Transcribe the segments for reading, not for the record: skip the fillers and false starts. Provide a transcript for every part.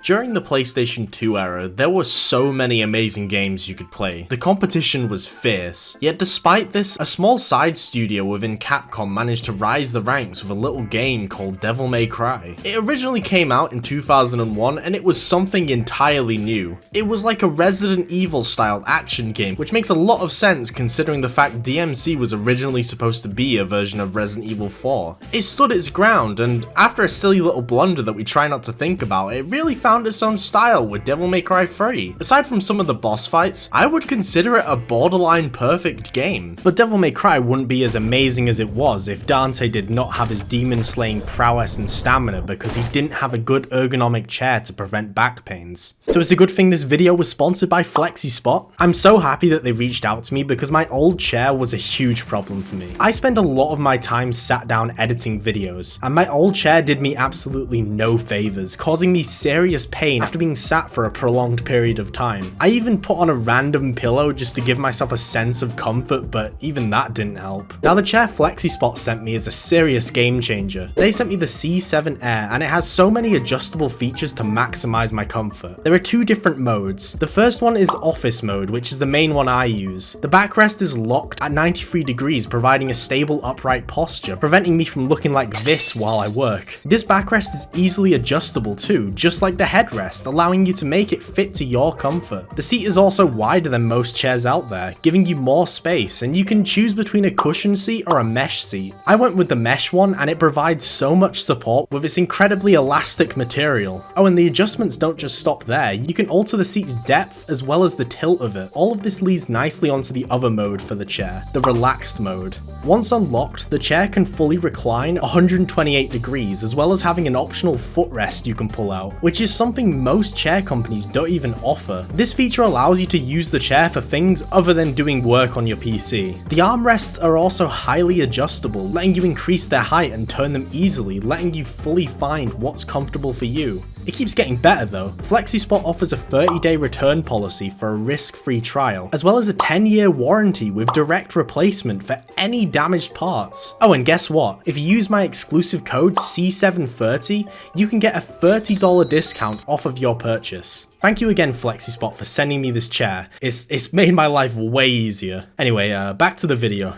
During the PlayStation 2 era, there were so many amazing games you could play. The competition was fierce. Yet despite this, a small side studio within Capcom managed to rise the ranks with a little game called Devil May Cry. It originally came out in 2001 and it was something entirely new. It was like a Resident Evil style action game, which makes a lot of sense considering the fact DMC was originally supposed to be a version of Resident Evil 4. It stood its ground, and after a silly little blunder that we try not to think about, it really found its own style with Devil May Cry 3. Aside from some of the boss fights, I would consider it a borderline perfect game. But Devil May Cry wouldn't be as amazing as it was if Dante did not have his demon slaying prowess and stamina because he didn't have a good ergonomic chair to prevent back pains. So it's a good thing this video was sponsored by FlexiSpot. I'm so happy that they reached out to me because my old chair was a huge problem for me. I spend a lot of my time sat down editing videos, and my old chair did me absolutely no favors, causing me serious pain after being sat for a prolonged period of time. I even put on a random pillow just to give myself a sense of comfort, but even that didn't help. Now the chair FlexiSpot sent me is a serious game changer. They sent me the C7 Air, and it has so many adjustable features to maximize my comfort. There are two different modes. The first one is office mode, which is the main one I use. The backrest is locked at 93 degrees, providing a stable upright posture, preventing me from looking like this while I work. This backrest is easily adjustable too, just like the headrest, allowing you to make it fit to your comfort. The seat is also wider than most chairs out there, giving you more space, and you can choose between a cushion seat or a mesh seat. I went with the mesh one, and it provides so much support with its incredibly elastic material. Oh, and the adjustments don't just stop there. You can alter the seat's depth as well as the tilt of it. All of this leads nicely onto the other mode for the chair, the relaxed mode. Once unlocked, the chair can fully recline 128 degrees, as well as having an optional footrest you can pull out, which is something most chair companies don't even offer. This feature allows you to use the chair for things other than doing work on your PC. The armrests are also highly adjustable, letting you increase their height and turn them easily, letting you fully find what's comfortable for you. It keeps getting better though. FlexiSpot offers a 30-day return policy for a risk-free trial, as well as a 10-year warranty with direct replacement for any damaged parts. Oh, and guess what? If you use my exclusive code C730, you can get a $30 discount off of your purchase. Thank you again FlexiSpot for sending me this chair. It's made my life way easier. Anyway, back to the video.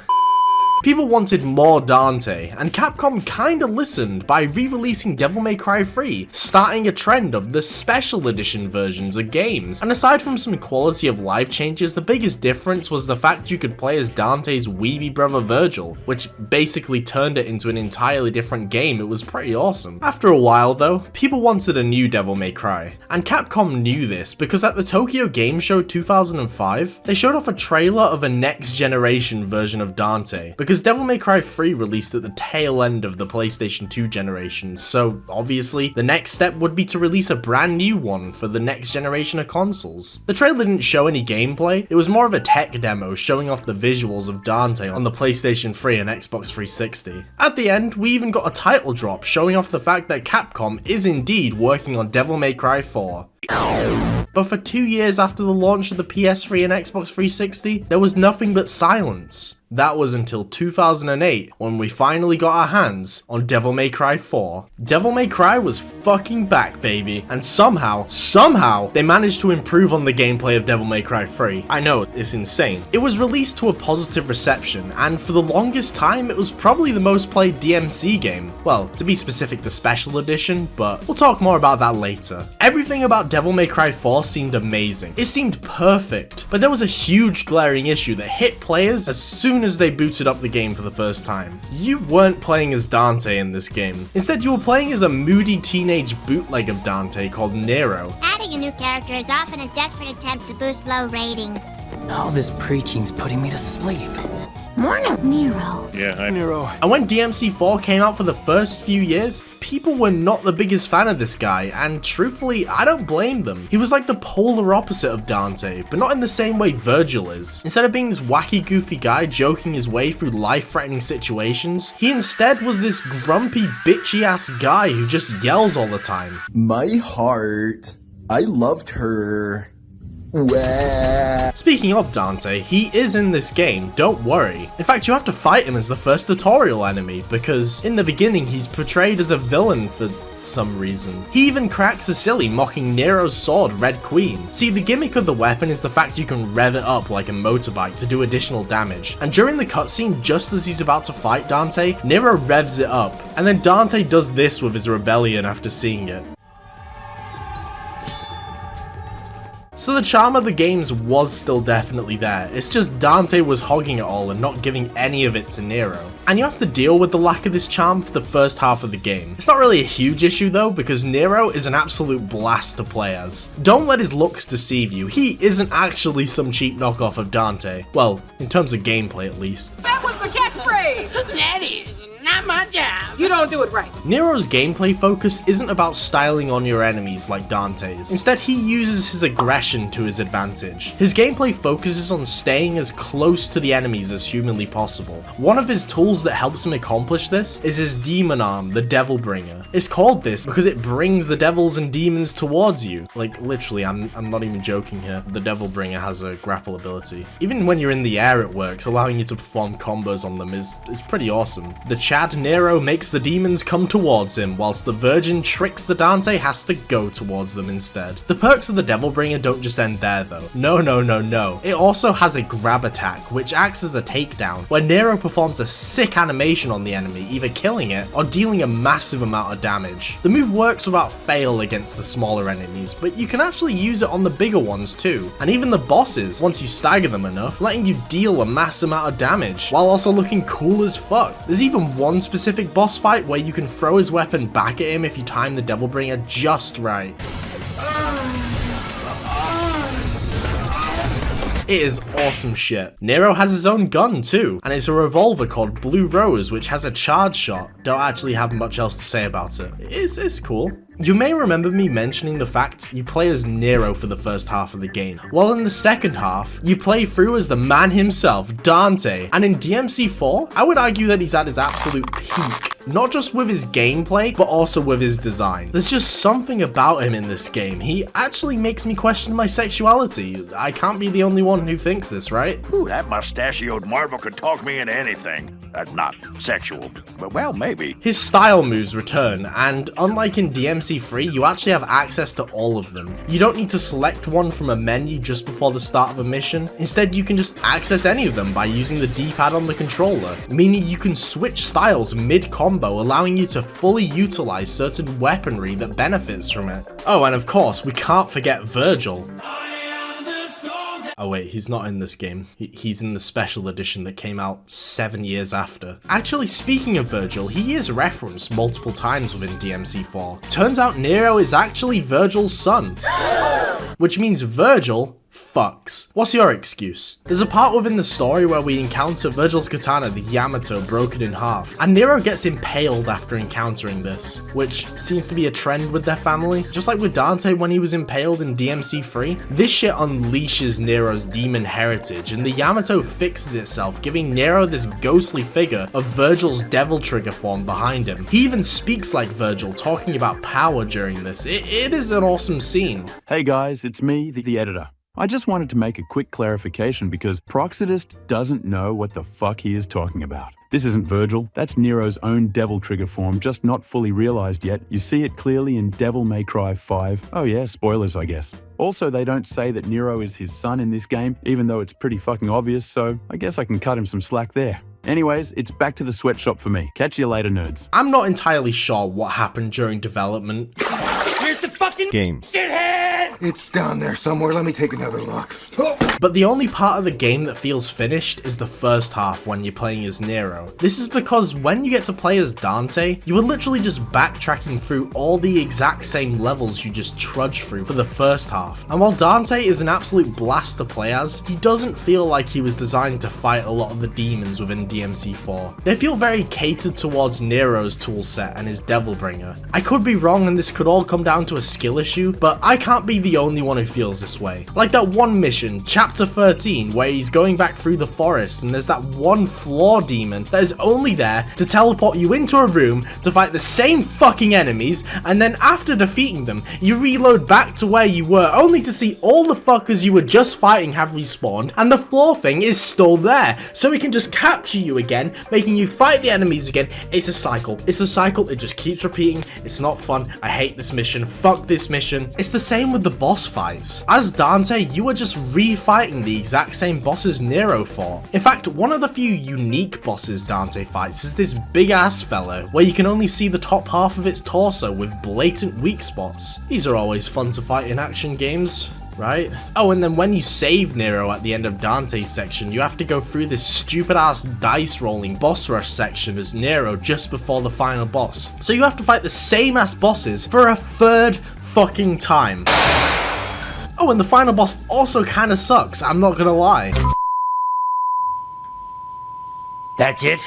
People wanted more Dante, and Capcom kinda listened by re-releasing Devil May Cry 3, starting a trend of the special edition versions of games. And aside from some quality of life changes, the biggest difference was the fact you could play as Dante's weeby brother Virgil, which basically turned it into an entirely different game. It was pretty awesome. After a while though, people wanted a new Devil May Cry, and Capcom knew this because at the Tokyo Game Show 2005, they showed off a trailer of a next generation version of Dante, because Devil May Cry 3 released at the tail end of the PlayStation 2 generation, so obviously the next step would be to release a brand new one for the next generation of consoles. The trailer didn't show any gameplay, it was more of a tech demo showing off the visuals of Dante on the PlayStation 3 and Xbox 360. At the end, we even got a title drop showing off the fact that Capcom is indeed working on Devil May Cry 4. But for 2 years after the launch of the PS3 and Xbox 360, there was nothing but silence. That was until 2008 when we finally got our hands on Devil May Cry 4. Devil May Cry was fucking back, baby, and somehow, they managed to improve on the gameplay of Devil May Cry 3. I know, it's insane. It was released to a positive reception, and for the longest time, it was probably the most played DMC game. Well, to be specific, the special edition, but we'll talk more about that later. Everything about Devil May Cry 4 seemed amazing. It seemed perfect, but there was a huge glaring issue that hit players as soon as they booted up the game for the first time. You weren't playing as Dante in this game. Instead, you were playing as a moody teenage bootleg of Dante called Nero. Adding a new character is often a desperate attempt to boost low ratings. All this preaching's putting me to sleep. Morning, Nero. Yeah, hi. Nero. And when DMC4 came out for the first few years, people were not the biggest fan of this guy, and truthfully, I don't blame them. He was like the polar opposite of Dante, but not in the same way Virgil is. Instead of being this wacky, goofy guy joking his way through life-threatening situations, he instead was this grumpy, bitchy-ass guy who just yells all the time. My heart. I loved her. Speaking of Dante, he is in this game, don't worry. In fact, you have to fight him as the first tutorial enemy, because in the beginning he's portrayed as a villain for some reason. He even cracks a silly mocking Nero's sword, Red Queen. See, the gimmick of the weapon is the fact you can rev it up like a motorbike to do additional damage, and during the cutscene, just as he's about to fight Dante, Nero revs it up, and then Dante does this with his rebellion after seeing it. So the charm of the games was still definitely there, it's just Dante was hogging it all and not giving any of it to Nero. And you have to deal with the lack of this charm for the first half of the game. It's not really a huge issue though, because Nero is an absolute blast to play as. Don't let his looks deceive you, he isn't actually some cheap knockoff of Dante. Well, in terms of gameplay at least. That was the catchphrase! That is not my job. You don't do it right. Nero's gameplay focus isn't about styling on your enemies like Dante's. Instead, he uses his aggression to his advantage. His gameplay focuses on staying as close to the enemies as humanly possible. One of his tools that helps him accomplish this is his demon arm, the Devil Bringer. It's called this because it brings the devils and demons towards you. Like, literally, I'm not even joking here. The Devil Bringer has a grapple ability. Even when you're in the air it works, allowing you to perform combos on them is pretty awesome. The Chad Nero makes the demons come towards him, whilst the Virgin tricks the Dante has to go towards them instead. The perks of the Devil Bringer don't just end there though. No. It also has a grab attack, which acts as a takedown, where Nero performs a sick animation on the enemy, either killing it or dealing a massive amount of damage. The move works without fail against the smaller enemies, but you can actually use it on the bigger ones too, and even the bosses, once you stagger them enough, letting you deal a mass amount of damage, while also looking cool as fuck. There's even one specific boss fight where you can throw his weapon back at him if you time the Devil Bringer just right. It is awesome shit. Nero has his own gun too, and it's a revolver called Blue Rose, which has a charge shot. Don't actually have much else to say about it. It's cool. You may remember me mentioning the fact you play as Nero for the first half of the game, while in the second half, you play through as the man himself, Dante, and in DMC4, I would argue that he's at his absolute peak, not just with his gameplay, but also with his design. There's just something about him in this game, he actually makes me question my sexuality. I can't be the only one who thinks this, right? Ooh, that mustachioed marvel could talk me into anything. Not sexual, but well, maybe. His style moves return, and unlike in DMC3, you actually have access to all of them. You don't need to select one from a menu just before the start of a mission. Instead, you can just access any of them by using the D-pad on the controller, meaning you can switch styles mid-combo, allowing you to fully utilize certain weaponry that benefits from it. Oh, and of course, we can't forget Virgil. Oh wait, he's not in this game. He's in the special edition that came out 7 years after. Actually, speaking of Virgil, he is referenced multiple times within DMC4. Turns out Nero is actually Virgil's son. Which means Virgil fucks. What's your excuse? There's a part within the story where we encounter Virgil's katana, the Yamato, broken in half, and Nero gets impaled after encountering this, which seems to be a trend with their family. Just like with Dante when he was impaled in DMC3, this shit unleashes Nero's demon heritage, and the Yamato fixes itself, giving Nero this ghostly figure of Virgil's devil trigger form behind him. He even speaks like Virgil, talking about power during this. It is an awesome scene. Hey guys, it's me, the editor. I just wanted to make a quick clarification because Proxidist doesn't know what the fuck he is talking about. This isn't Virgil, that's Nero's own devil trigger form, just not fully realized yet. You see it clearly in Devil May Cry 5. Oh yeah, spoilers I guess. Also, they don't say that Nero is his son in this game, even though it's pretty fucking obvious, so I guess I can cut him some slack there. Anyways, it's back to the sweatshop for me. Catch you later, nerds. I'm not entirely sure what happened during development. Here's the fucking game. Shithead! It's down there somewhere. Let me take another look. But the only part of the game that feels finished is the first half when you're playing as Nero. This is because when you get to play as Dante, you are literally just backtracking through all the exact same levels you just trudged through for the first half. And while Dante is an absolute blast to play as, he doesn't feel like he was designed to fight a lot of the demons within DMC4. They feel very catered towards Nero's toolset and his Devil Bringer. I could be wrong and this could all come down to a skill issue, but I can't be the the only one who feels this way. Like that one mission, chapter 13, where he's going back through the forest and there's that one floor demon that is only there to teleport you into a room to fight the same fucking enemies, and then after defeating them, you reload back to where you were only to see all the fuckers you were just fighting have respawned, and the floor thing is still there, so it can just capture you again, making you fight the enemies again. It's a cycle. It's a cycle. It just keeps repeating. It's not fun. I hate this mission. Fuck this mission. It's the same with the boss fights. As Dante, you are just refighting the exact same bosses Nero fought. In fact, one of the few unique bosses Dante fights is this big ass fella, where you can only see the top half of its torso with blatant weak spots. These are always fun to fight in action games, right? Oh, and then when you save Nero at the end of Dante's section, you have to go through this stupid ass dice rolling boss rush section as Nero just before the final boss. So you have to fight the same ass bosses for a third fucking time. Oh, and the final boss also kinda sucks, I'm not gonna lie. That's it?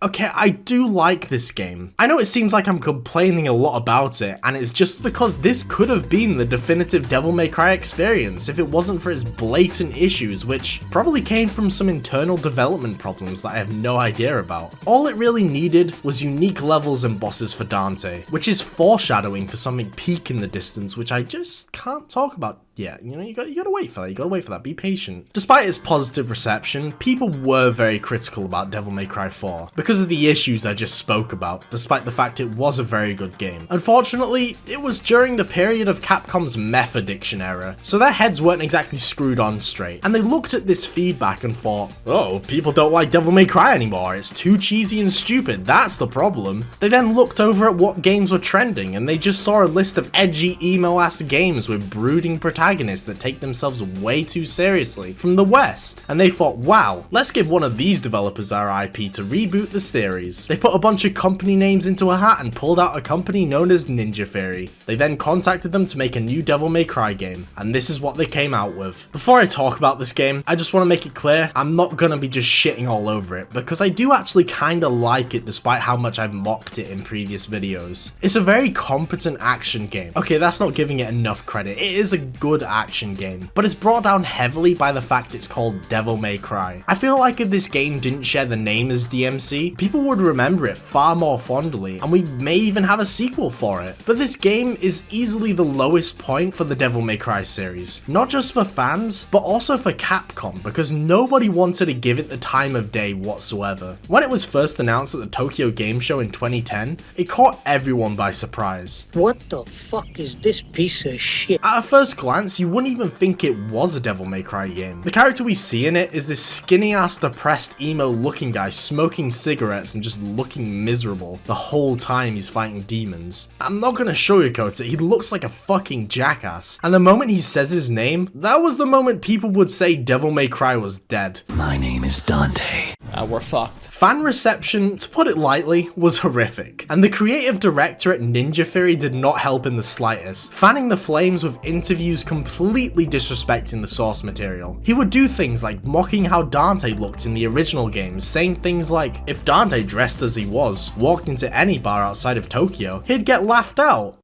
Okay, I do like this game. I know it seems like I'm complaining a lot about it, and it's just because this could have been the definitive Devil May Cry experience if it wasn't for its blatant issues, which probably came from some internal development problems that I have no idea about. All it really needed was unique levels and bosses for Dante, which is foreshadowing for something peak in the distance, which I just can't talk about yet. You know, you gotta wait for that, be patient. Despite its positive reception, people were very critical about Devil May Cry 4, because of the issues I just spoke about, despite the fact it was a very good game. Unfortunately, it was during the period of Capcom's meth addiction era, so their heads weren't exactly screwed on straight, and they looked at this feedback and thought, oh, people don't like Devil May Cry anymore, it's too cheesy and stupid, that's the problem. They then looked over at what games were trending, and they just saw a list of edgy emo-ass games with brooding protagonists that take themselves way too seriously from the West, and they thought, wow, let's give one of these developers our IP to reboot the series. They put a bunch of company names into a hat and pulled out a company known as Ninja Theory. They then contacted them to make a new Devil May Cry game, and this is what they came out with. Before I talk about this game, I just want to make it clear, I'm not gonna be just shitting all over it, because I do actually kinda like it despite how much I've mocked it in previous videos. It's a very competent action game. Okay, that's not giving it enough credit. It is a good action game, but it's brought down heavily by the fact it's called Devil May Cry. I feel like if this game didn't share the name as DMC, people would remember it far more fondly, and we may even have a sequel for it. But this game is easily the lowest point for the Devil May Cry series, not just for fans, but also for Capcom, because nobody wanted to give it the time of day whatsoever. When it was first announced at the Tokyo Game Show in 2010, it caught everyone by surprise. What the fuck is this piece of shit? At a first glance, you wouldn't even think it was a Devil May Cry game. The character we see in it is this skinny ass depressed emo looking guy smoking cigarettes and just looking miserable the whole time he's fighting demons. I'm not gonna sugarcoat it, he looks like a fucking jackass. And the moment he says his name, that was the moment people would say Devil May Cry was dead. My name is Dante. We're fucked. Fan reception, to put it lightly, was horrific, and the creative director at Ninja Theory did not help in the slightest, fanning the flames with interviews completely disrespecting the source material. He would do things like mocking how Dante looked in the original games, saying things like, if Dante dressed as he was, walked into any bar outside of Tokyo, he'd get laughed out.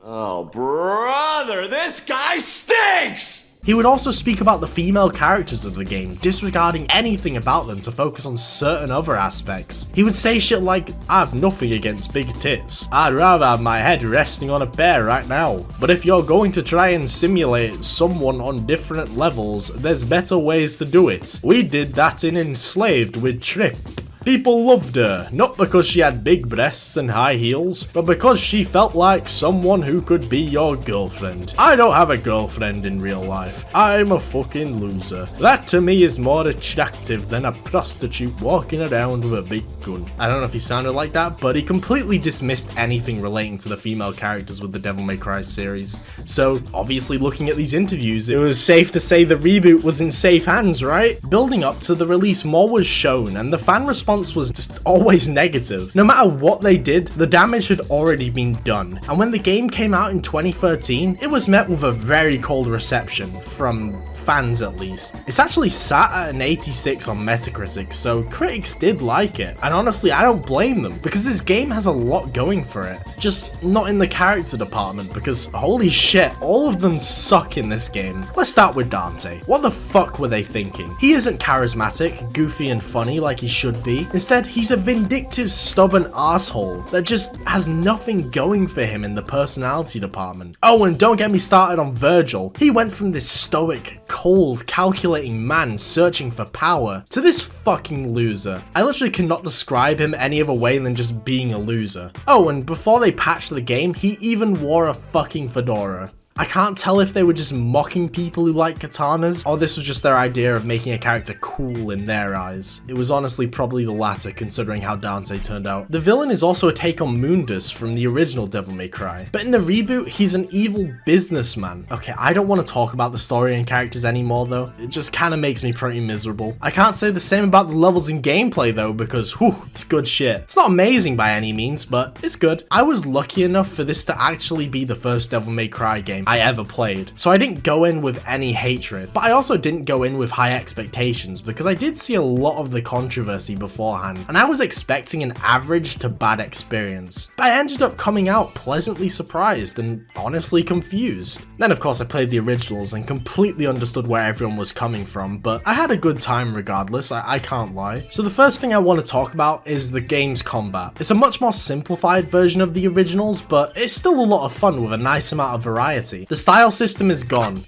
Oh, brother, this guy stinks! He would also speak about the female characters of the game, disregarding anything about them to focus on certain other aspects. He would say shit like, I've nothing against big tits. I'd rather have my head resting on a pear right now. But if you're going to try and simulate someone on different levels, there's better ways to do it. We did that in Enslaved with Trip. People loved her, not because she had big breasts and high heels, but because she felt like someone who could be your girlfriend. I don't have a girlfriend in real life. I'm a fucking loser. That to me is more attractive than a prostitute walking around with a big gun. I don't know if he sounded like that, but he completely dismissed anything relating to the female characters with the Devil May Cry series. So, obviously looking at these interviews, it was safe to say the reboot was in safe hands, right? Building up to the release, more was shown, and the fan response response was just always negative. No matter what they did, the damage had already been done. And when the game came out in 2013, it was met with a very cold reception, from fans at least. It's actually sat at an 86 on Metacritic, so critics did like it. And honestly, I don't blame them, because this game has a lot going for it. Just not in the character department, because holy shit, all of them suck in this game. Let's start with Dante. What the fuck were they thinking? He isn't charismatic, goofy and funny like he should be. Instead, he's a vindictive, stubborn asshole that just has nothing going for him in the personality department. Oh, and don't get me started on Virgil. He went from this stoic, cold, calculating man searching for power to this fucking loser. I literally cannot describe him any other way than just being a loser. Oh, and before they patched the game, he even wore a fucking fedora. I can't tell if they were just mocking people who like katanas, or this was just their idea of making a character cool in their eyes. It was honestly probably the latter, considering how Dante turned out. The villain is also a take on Mundus from the original Devil May Cry, but in the reboot, he's an evil businessman. Okay, I don't want to talk about the story and characters anymore though, it just kinda makes me pretty miserable. I can't say the same about the levels and gameplay though, because whew, it's good shit. It's not amazing by any means, but it's good. I was lucky enough for this to actually be the first Devil May Cry game I ever played, so I didn't go in with any hatred, but I also didn't go in with high expectations because I did see a lot of the controversy beforehand, and I was expecting an average to bad experience, but I ended up coming out pleasantly surprised and honestly confused. Then of course I played the originals and completely understood where everyone was coming from, but I had a good time regardless, I can't lie. So the first thing I want to talk about is the game's combat. It's a much more simplified version of the originals, but it's still a lot of fun with a nice amount of variety. The style system is gone,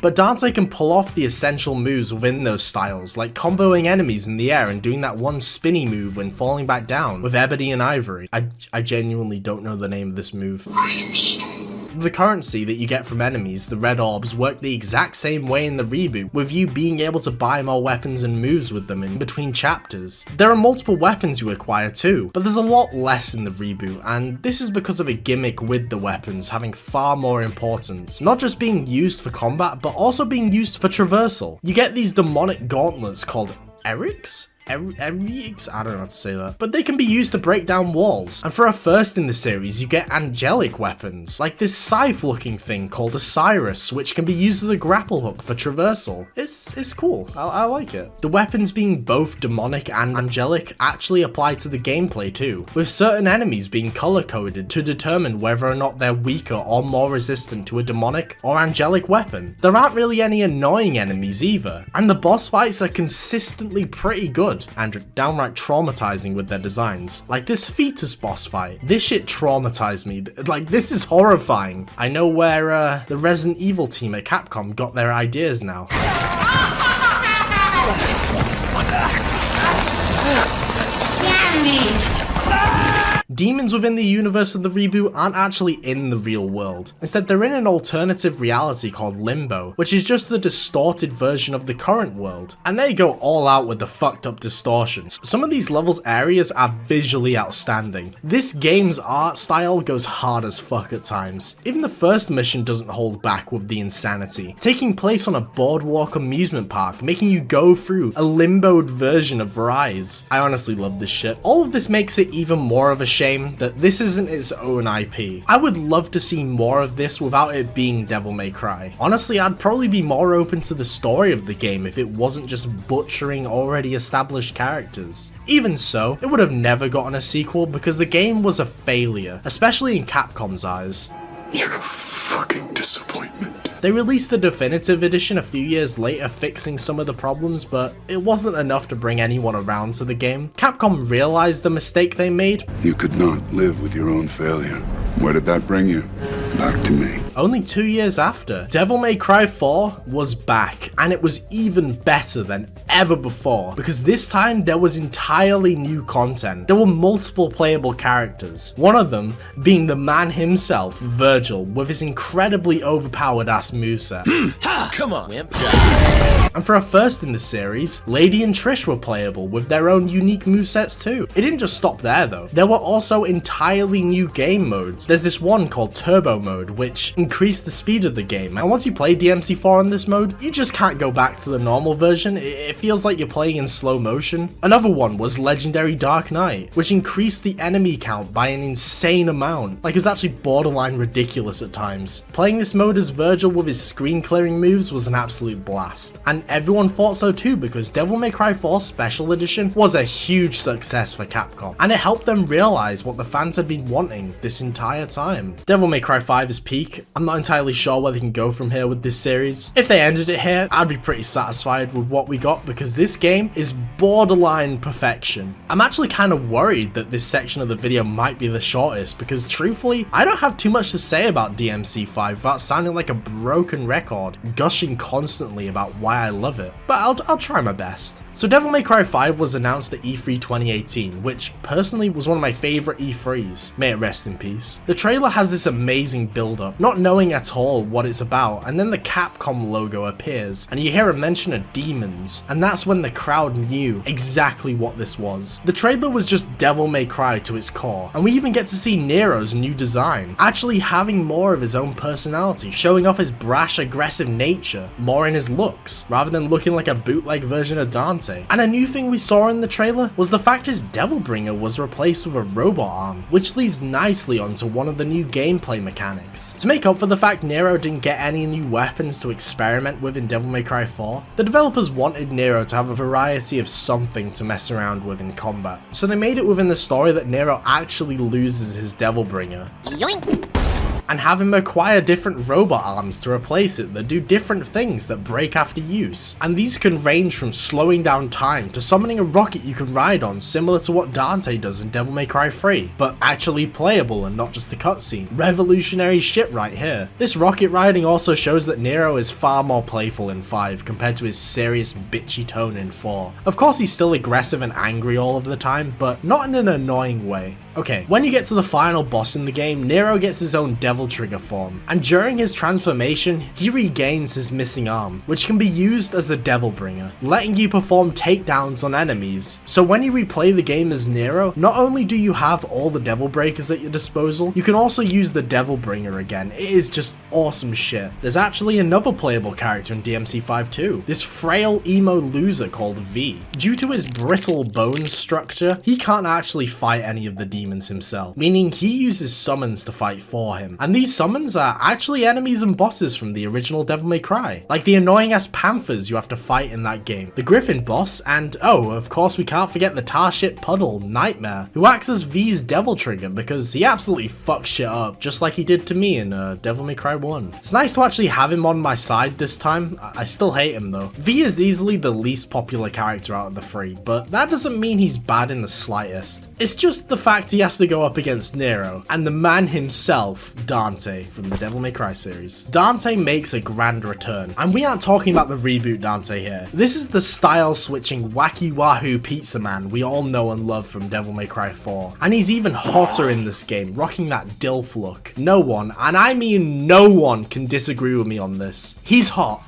but Dante can pull off the essential moves within those styles, like comboing enemies in the air and doing that one spinny move when falling back down with Ebony and Ivory. I genuinely don't know the name of this move. The currency that you get from enemies, the red orbs, work the exact same way in the reboot, with you being able to buy more weapons and moves with them in between chapters. There are multiple weapons you acquire too, but there's a lot less in the reboot, and this is because of a gimmick with the weapons having far more importance, not just being used for combat, but also being used for traversal. You get these demonic gauntlets called Erics? Erics? I don't know how to say that. But they can be used to break down walls. And for a first in the series, you get angelic weapons, like this scythe looking thing called a Cyrus, which can be used as a grapple hook for traversal. It's cool, I like it. The weapons being both demonic and angelic actually apply to the gameplay too, with certain enemies being color coded to determine whether or not they're weaker or more resistant to a demonic or angelic weapon. There aren't really any annoying enemies either, and the boss fights are consistently pretty good and downright traumatizing with their designs. Like this fetus boss fight. This shit traumatized me. Like, this is horrifying. I know where the Resident Evil team at Capcom got their ideas now. Demons within the universe of the reboot aren't actually in the real world. Instead, they're in an alternative reality called Limbo, which is just a distorted version of the current world. And they go all out with the fucked up distortions. Some of these levels' areas are visually outstanding. This game's art style goes hard as fuck at times. Even the first mission doesn't hold back with the insanity, taking place on a boardwalk amusement park, making you go through a limboed version of rides. I honestly love this shit. All of this makes it even more of a shame that this isn't its own IP. I would love to see more of this without it being Devil May Cry. Honestly, I'd probably be more open to the story of the game if it wasn't just butchering already established characters. Even so, it would have never gotten a sequel because the game was a failure, especially in Capcom's eyes. You're a fucking disappointment. They released the definitive edition a few years later, fixing some of the problems, but it wasn't enough to bring anyone around to the game. Capcom realized the mistake they made. You could not live with your own failure. Where did that bring you? Back to me. Only 2 years after, Devil May Cry 4 was back, and it was even better than ever before, because this time there was entirely new content. There were multiple playable characters, one of them being the man himself, Virgil, with his incredibly overpowered ass moveset. Come on, wimp. And for a first in the series, Lady and Trish were playable with their own unique movesets too. It didn't just stop there though. There were also entirely new game modes. There's this one called Turbo Mode, which increased the speed of the game, and once you play DMC4 in this mode, you just can't go back to the normal version. It it feels like you're playing in slow motion. Another one was Legendary Dark Knight, which increased the enemy count by an insane amount. Like, it was actually borderline ridiculous at times. Playing this mode as Virgil with his screen clearing moves was an absolute blast, and everyone thought so too, because Devil May Cry 4 Special Edition was a huge success for Capcom, and it helped them realize what the fans had been wanting this entire time. Devil May Cry 5 is peak. I'm not entirely sure where they can go from here with this series. If they ended it here, I'd be pretty satisfied with what we got, because this game is borderline perfection. I'm actually kind of worried that this section of the video might be the shortest, because truthfully, I don't have too much to say about DMC5 without sounding like a broken record, gushing constantly about why I love it, but I'll try my best. So Devil May Cry 5 was announced at E3 2018, which personally was one of my favourite E3s, may it rest in peace. The trailer has this amazing build up, not knowing at all what it's about, and then the Capcom logo appears, and you hear a mention of demons, and that's when the crowd knew exactly what this was. The trailer was just Devil May Cry to its core, and we even get to see Nero's new design, actually having more of his own personality, showing off his brash, aggressive nature, more in his looks, rather than looking like a bootleg version of Dante. And a new thing we saw in the trailer was the fact his Devilbringer was replaced with a robot arm, which leads nicely onto one of the new gameplay mechanics. To make up for the fact Nero didn't get any new weapons to experiment with in Devil May Cry 4, the developers wanted Nero to have a variety of something to mess around with in combat, so they made it within the story that Nero actually loses his Devilbringer. Yoink! And have him acquire different robot arms to replace it that do different things that break after use. And these can range from slowing down time to summoning a rocket you can ride on, similar to what Dante does in Devil May Cry 3, but actually playable and not just the cutscene. Revolutionary shit right here. This rocket riding also shows that Nero is far more playful in 5 compared to his serious bitchy tone in 4. Of course he's still aggressive and angry all of the time, but not in an annoying way. Okay, when you get to the final boss in the game, Nero gets his own Devil Trigger form, and during his transformation, he regains his missing arm, which can be used as the Devilbringer, letting you perform takedowns on enemies. So when you replay the game as Nero, not only do you have all the Devil Breakers at your disposal, you can also use the Devilbringer again. It is just awesome shit. There's actually another playable character in DMC5 too, this frail emo loser called V. Due to his brittle bone structure, he can't actually fight any of the demons himself, meaning he uses summons to fight for him, and these summons are actually enemies and bosses from the original Devil May Cry, like the annoying ass panthers you have to fight in that game, the Griffin boss, and oh, of course we can't forget the tar shit puddle, Nightmare, who acts as V's Devil Trigger because he absolutely fucks shit up, just like he did to me in Devil May Cry 1. It's nice to actually have him on my side this time. I still hate him though. V is easily the least popular character out of the three, but that doesn't mean he's bad in the slightest. It's just the fact he has to go up against Nero, and the man himself, Dante, from the Devil May Cry series. Dante makes a grand return, and we aren't talking about the reboot Dante here. This is the style-switching wacky wahoo pizza man we all know and love from Devil May Cry 4, and he's even hotter in this game, rocking that DILF look. No one, and I mean no one, can disagree with me on this. He's hot.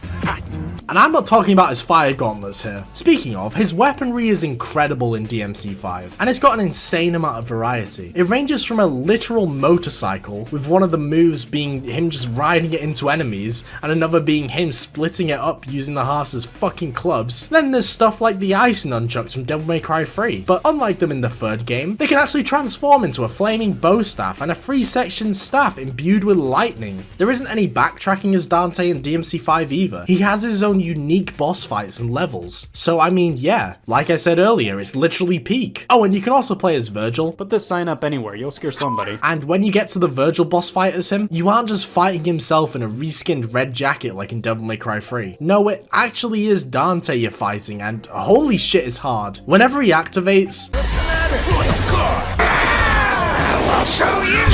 And I'm not talking about his fire gauntlets here. Speaking of, his weaponry is incredible in DMC5, and it's got an insane amount of variety. It ranges from a literal motorcycle, with one of the moves being him just riding it into enemies, and another being him splitting it up using the halves as fucking clubs. Then there's stuff like the ice nunchucks from Devil May Cry 3, but unlike them in the third game, they can actually transform into a flaming bow staff and a 3-section staff imbued with lightning. There isn't any backtracking as Dante in DMC5 either. He has his own unique boss fights and levels. So I mean, yeah, like I said earlier, it's literally peak. Oh, and you can also play as Virgil. Put this sign up anywhere, you'll scare somebody. And when you get to the Virgil boss fight as him, you aren't just fighting himself in a reskinned red jacket like in Devil May Cry 3. No, it actually is Dante you're fighting, and holy shit, it's hard. Whenever he activates... I'll show you!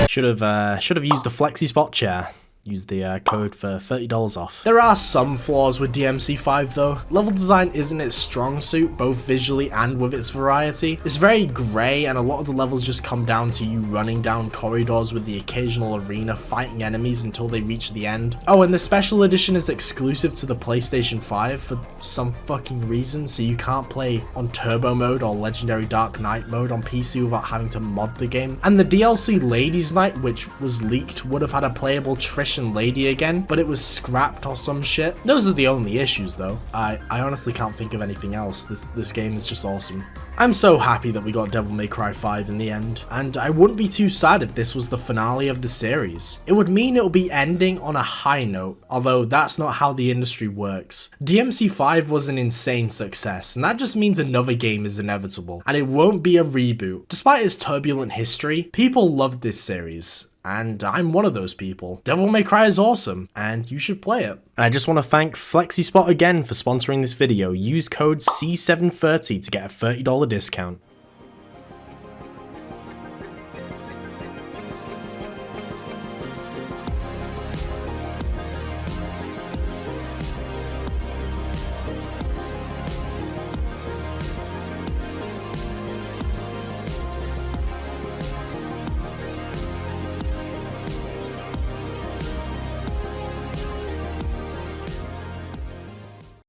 Should have used the Flexi Spot chair. Use the code for $30 off. There are some flaws with DMC5 though. Level design isn't its strong suit, both visually and with its variety. It's very grey, and a lot of the levels just come down to you running down corridors with the occasional arena fighting enemies until they reach the end. Oh, and the special edition is exclusive to the PlayStation 5 for some fucking reason, so you can't play on Turbo mode or Legendary Dark Knight mode on PC without having to mod the game. And the DLC Ladies Night, which was leaked, would have had a playable Trish Edition lady again, but it was scrapped or some shit. Those are the only issues though. I honestly can't think of anything else. This game is just awesome. I'm so happy that we got Devil May Cry 5 in the end, and I wouldn't be too sad if this was the finale of the series. It would mean it'll be ending on a high note, although that's not how the industry works. DMC5 was an insane success, and that just means another game is inevitable, and it won't be a reboot. Despite its turbulent history, people loved this series. And I'm one of those people. Devil May Cry is awesome, and you should play it. And I just want to thank FlexiSpot again for sponsoring this video. Use code C730 to get a $30 discount.